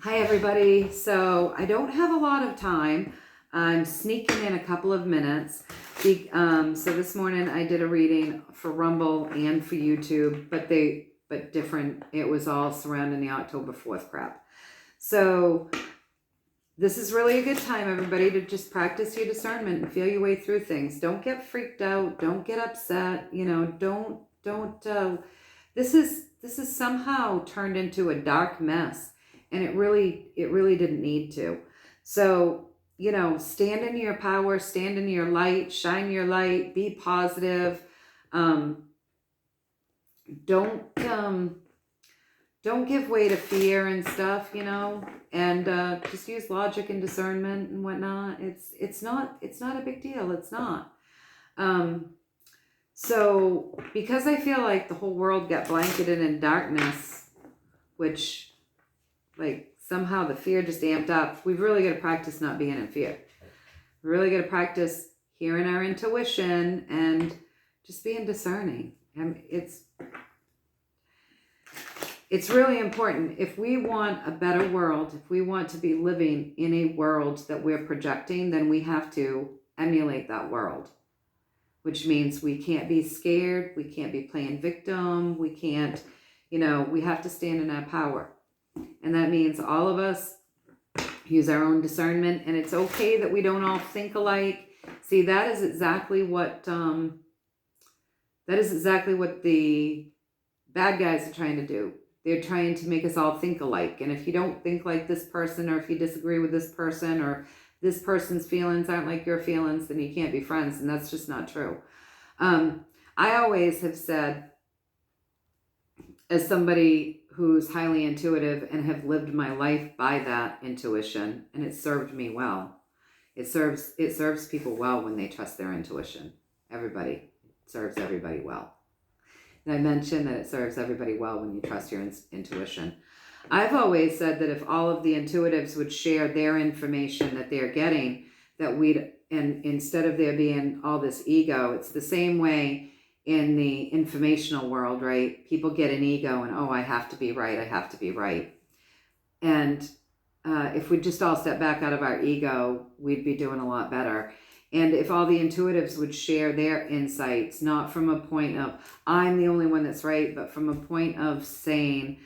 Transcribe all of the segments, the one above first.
Hi, everybody. So I don't have a lot of time. I'm sneaking in a couple of minutes. So this morning I did a reading for Rumble and for YouTube, but different. It was all surrounding the October 4th crap. So this is really a good time, everybody, to just practice your discernment and feel your way through things. Don't get freaked out. Don't get upset. This is somehow turned into a dark mess. And it really didn't need to. So, stand in your power, stand in your light, shine your light, be positive. Don't give way to fear and stuff, and just use logic and discernment and whatnot. It's not a big deal. It's not. So because I feel like the whole world got blanketed in darkness, which somehow the fear just amped up. We've really got to practice not being in fear. We really got to practice hearing our intuition and just being discerning. And it's really important. If we want a better world, if we want to be living in a world that we're projecting, then we have to emulate that world, which means we can't be scared. We can't be playing victim. We can't, we have to stand in our power. And that means all of us use our own discernment, and it's okay that we don't all think alike. See, that is exactly what the bad guys are trying to do. They're trying to make us all think alike. And if you don't think like this person, or if you disagree with this person, or this person's feelings aren't like your feelings, then you can't be friends. And that's just not true. I always have said, as somebody who's highly intuitive and have lived my life by that intuition, and it served me well. It serves people well when they trust their intuition. It serves everybody well. And I mentioned that it serves everybody well when you trust your intuition. I've always said that if all of the intuitives would share their information that they're getting, and instead of there being all this ego, it's the same way in the informational world, right? People get an ego and, I have to be right. I have to be right. And if we just all step back out of our ego, we'd be doing a lot better. And if all the intuitives would share their insights, not from a point of, I'm the only one that's right, but from a point of saying,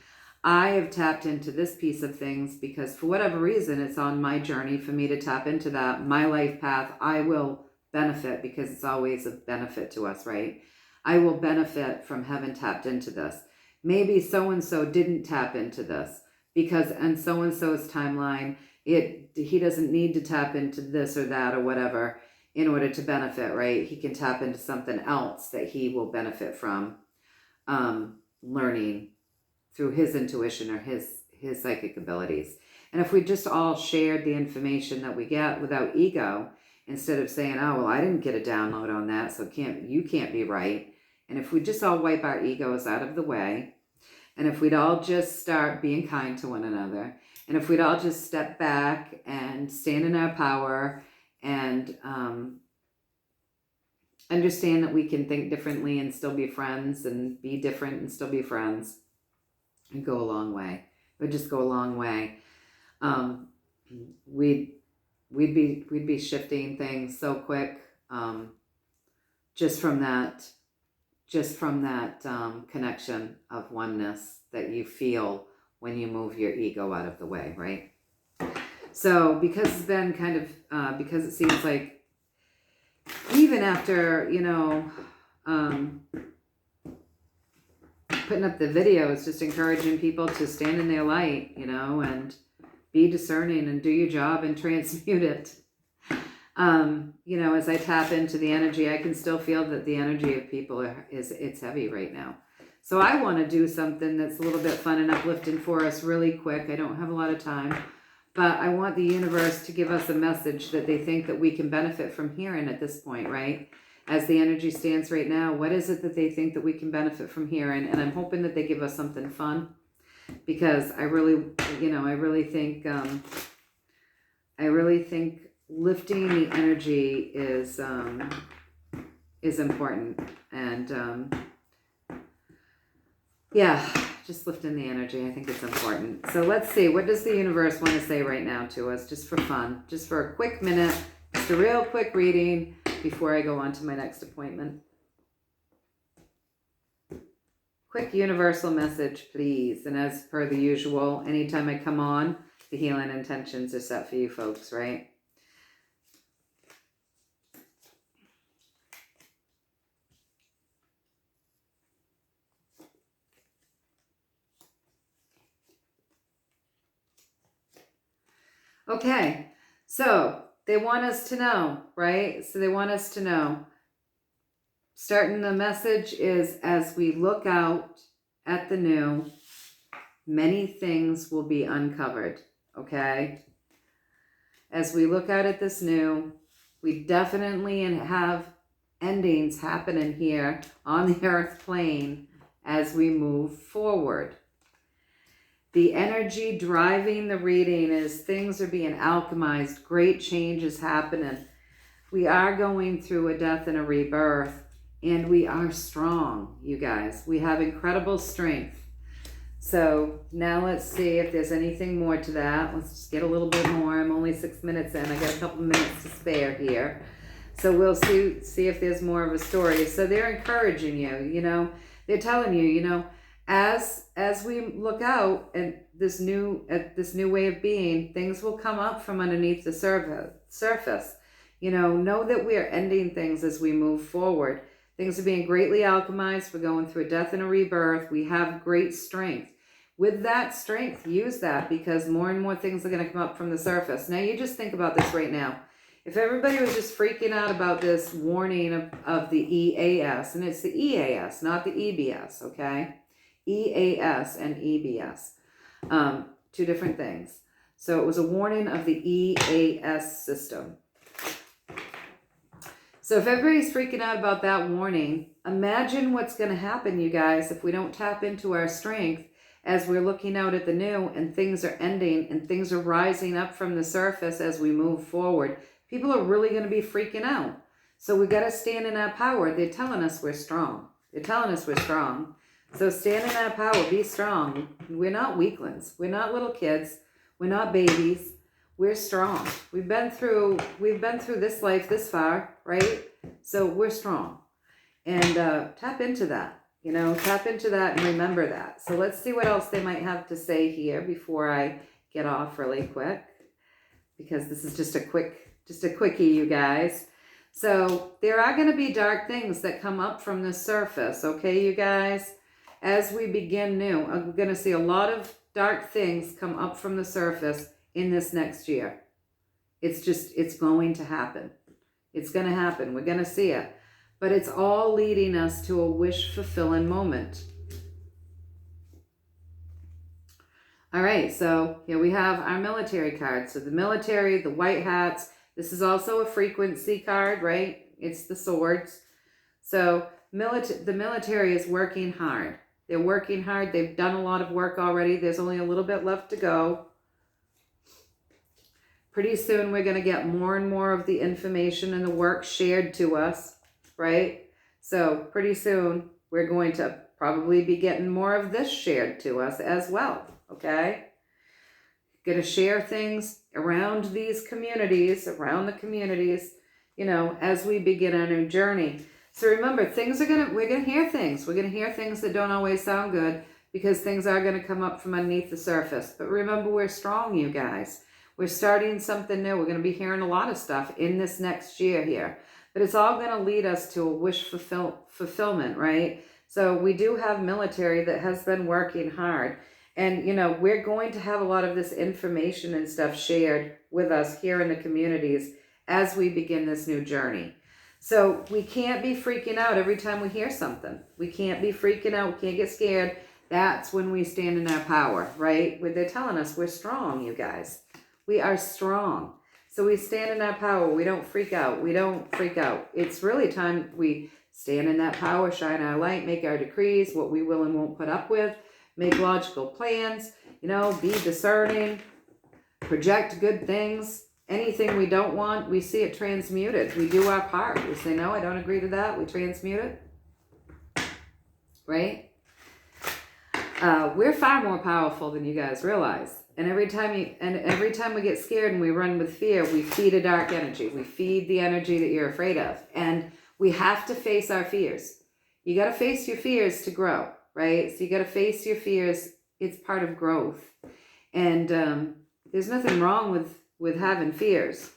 I have tapped into this piece of things because for whatever reason, it's on my journey for me to tap into that. My life path, I will benefit because it's always a benefit to us, right? I will benefit from having tapped into this. Maybe so-and-so didn't tap into this because on so-and-so's timeline, he doesn't need to tap into this or that or whatever in order to benefit, right? He can tap into something else that he will benefit from learning through his intuition or his psychic abilities. And if we just all shared the information that we get without ego, instead of saying, I didn't get a download on that, so you can't be right. And if we just all wipe our egos out of the way, and if we'd all just start being kind to one another, and if we'd all just step back and stand in our power and understand that we can think differently and still be friends, and be different and still be friends, it'd go a long way. It would just go a long way. We'd be shifting things so quick, just from that connection of oneness that you feel when you move your ego out of the way, right? So because it's been kind of because it seems like even after putting up the videos, just encouraging people to stand in their light, and be discerning and do your job and transmute it. As I tap into the energy, I can still feel that the energy of people it's heavy right now. So I want to do something that's a little bit fun and uplifting for us really quick. I don't have a lot of time, but I want the universe to give us a message that they think that we can benefit from hearing at this point, right? As the energy stands right now, what is it that they think that we can benefit from hearing? And I'm hoping that they give us something fun, because I really think lifting the energy is important. And just lifting the energy. I think it's important. So let's see. What does the universe want to say right now to us? Just for fun. Just for a quick minute. Just a real quick reading before I go on to my next appointment. Quick universal message, please. And as per the usual, anytime I come on, the healing intentions are set for you folks, right? Okay, so they want us to know, right? So they want us to know. Starting the message is, as we look out at the new, many things will be uncovered, okay? As we look out at this new, we definitely have endings happening here on the earth plane as we move forward. The energy driving the reading is things are being alchemized. Great change is happening. We are going through a death and a rebirth, and we are strong, you guys. We have incredible strength. So now let's see if there's anything more to that. Let's just get a little bit more. I'm only 6 minutes in. I got a couple minutes to spare here. So we'll see if there's more of a story. So they're encouraging you, you know. They're telling you, you know, as we look out at this new way of being, things will come up from underneath the surface. You know that we are ending things as we move forward. Things are being greatly alchemized. We're going through a death and a rebirth. We have great strength. With that strength, use that, because more and more things are going to come up from the surface. Now you just think about this right now. If everybody was just freaking out about this warning of the EAS, and it's the EAS, not the EBS, okay? EAS and EBS, two different things. So it was a warning of the EAS system. So if everybody's freaking out about that warning, imagine what's going to happen, you guys, if we don't tap into our strength as we're looking out at the new and things are ending and things are rising up from the surface as we move forward. People are really going to be freaking out. So we got to stand in our power. They're telling us we're strong. They're telling us we're strong. So stand in that power, be strong. We're not weaklings. We're not little kids. We're not babies. We're strong. We've been through this life this far, right? So we're strong. And tap into that, you know, tap into that and remember that. So let's see what else they might have to say here before I get off really quick, because this is just a quickie, you guys. So there are going to be dark things that come up from the surface, okay, you guys? As we begin new, I'm going to see a lot of dark things come up from the surface in this next year. It's going to happen. It's going to happen. We're going to see it. But it's all leading us to a wish-fulfilling moment. All right, so here we have our military card. So the military, the white hats. This is also a frequency card, right? It's the swords. So the military is working hard. They're working hard. They've done a lot of work already. There's only a little bit left to go. Pretty soon we're going to get more and more of the information and the work shared to us, right? So pretty soon we're going to probably be getting more of this shared to us as well, okay? Going to share things around these communities, around the communities, you know, as we begin our new journey. So remember, we're going to hear things. We're going to hear things that don't always sound good, because things are going to come up from underneath the surface. But remember, we're strong, you guys. We're starting something new. We're going to be hearing a lot of stuff in this next year here. But it's all going to lead us to a wish fulfillment, right? So we do have military that has been working hard. And, you know, we're going to have a lot of this information and stuff shared with us here in the communities as we begin this new journey. So we can't be freaking out every time we hear something. We can't be freaking out. We can't get scared. That's when we stand in our power, right? Where they're telling us we're strong, you guys. We are strong. So we stand in our power. We don't freak out. We don't freak out. It's really time we stand in that power, shine our light, make our decrees, what we will and won't put up with, make logical plans, you know, be discerning, project good things. Anything we don't want, we see it transmuted. We do our part. We say, no, I don't agree to that. We transmute it. Right? We're far more powerful than you guys realize. And every time we get scared and we run with fear, we feed a dark energy. We feed the energy that you're afraid of. And we have to face our fears. You got to face your fears to grow, right? So you got to face your fears. It's part of growth. And there's nothing wrong with having fears.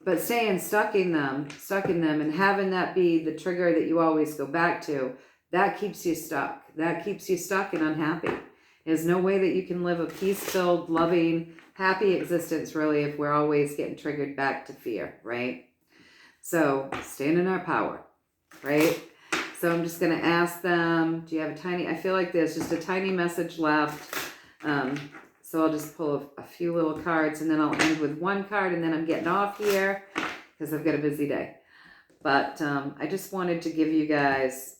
But staying stuck in them and having that be the trigger that you always go back to, that keeps you stuck. That keeps you stuck and unhappy. There's no way that you can live a peace-filled, loving, happy existence, really, if we're always getting triggered back to fear, right? So stand in our power, right? So I'm just going to ask them, do you have I feel like there's just a tiny message left. So I'll just pull a few little cards, and then I'll end with one card, and then I'm getting off here because I've got a busy day. But I just wanted to give you guys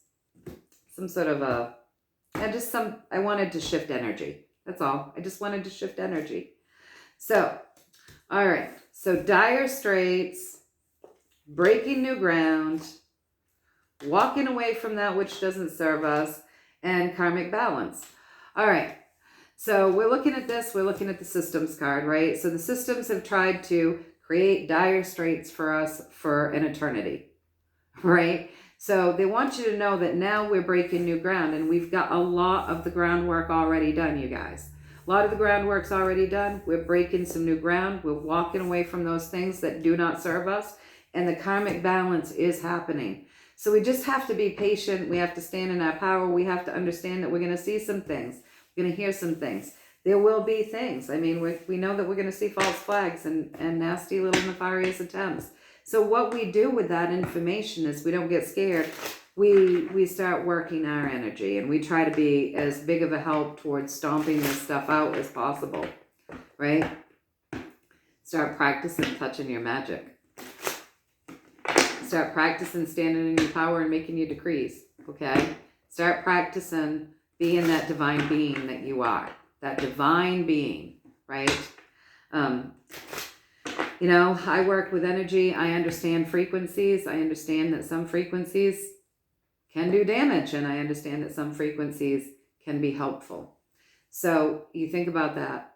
some sort of I wanted to shift energy. That's all. I just wanted to shift energy. So, all right. So dire straits, breaking new ground, walking away from that which doesn't serve us, and karmic balance. All right. So we're looking at this. We're looking at the systems card, right? So the systems have tried to create dire straits for us for an eternity, right? So they want you to know that now we're breaking new ground, and we've got a lot of the groundwork already done, you guys. A lot of the groundwork's already done. We're breaking some new ground. We're walking away from those things that do not serve us, and the karmic balance is happening. So we just have to be patient. We have to stand in our power. We have to understand that we're going to see some things. We're going to hear some things. There will be things. I mean, we know that we're going to see false flags and nasty little nefarious attempts. So what we do with that information is we don't get scared. We start working our energy, and we try to be as big of a help towards stomping this stuff out as possible, right? Start practicing touching your magic. Start practicing standing in your power and making your decrees, okay? Start practicing being that divine being that you are, that divine being, right? You know, I work with energy. I understand frequencies. I understand that some frequencies can do damage, and I understand that some frequencies can be helpful. So you think about that.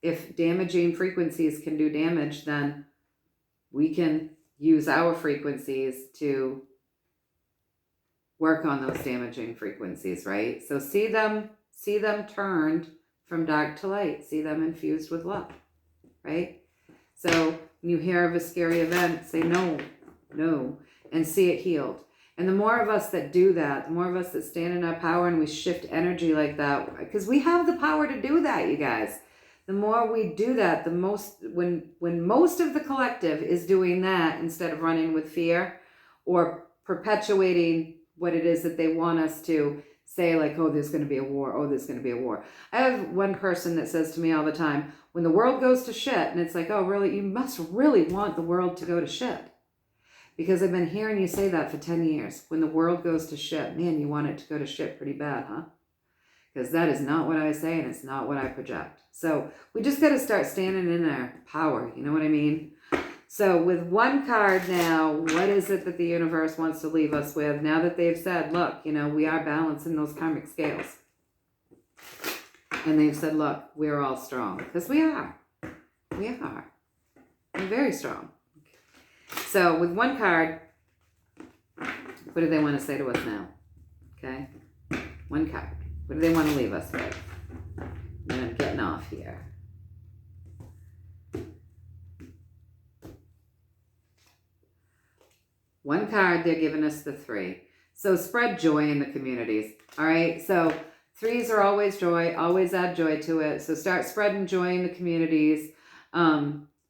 If damaging frequencies can do damage, then we can use our frequencies to work on those damaging frequencies, right? So see them turned from dark to light. See them infused with love, right? So when you hear of a scary event, say no, and see it healed. And the more of us that do that, the more of us that stand in our power and we shift energy like that, because we have the power to do that, you guys. The more we do that, the most, when most of the collective is doing that instead of running with fear or perpetuating what it is that they want us to say, like, oh, there's going to be a war. Oh, there's going to be a war. I have one person that says to me all the time, when the world goes to shit, and it's like, oh, really? You must really want the world to go to shit. Because I've been hearing you say that for 10 years. When the world goes to shit, man, you want it to go to shit pretty bad, huh? Because that is not what I say, and it's not what I project. So we just got to start standing in our power. You know what I mean? So with one card now, what is it that the universe wants to leave us with? Now that they've said, look, you know, we are balancing those karmic scales. And they've said, look, we're all strong. Because we are. We are. We're very strong. So with one card, what do they want to say to us now? Okay? One card. What do they want to leave us with? And I'm getting off here. One card, they're giving us the 3. So spread joy in the communities. All right? So 3s are always joy. Always add joy to it. So start spreading joy in the communities.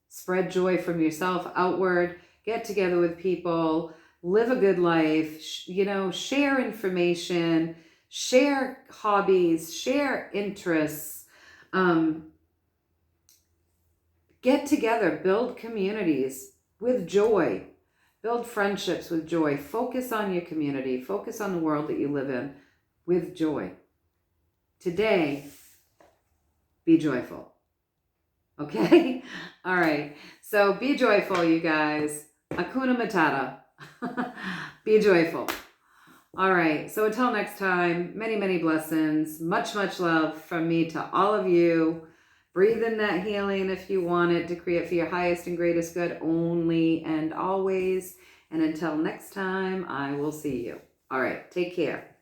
Spread joy from yourself outward. Get together with people. Live a good life. You know, share information. Share hobbies. Share interests. Get together. Build communities with joy. Build friendships with joy. Focus on your community. Focus on the world that you live in with joy. Today, be joyful. Okay? All right. So be joyful, you guys. Hakuna Matata. Be joyful. All right. So until next time, many, many blessings. Much, much love from me to all of you. Breathe in that healing if you want it, to create for your highest and greatest good only and always. And until next time, I will see you. All right. Take care.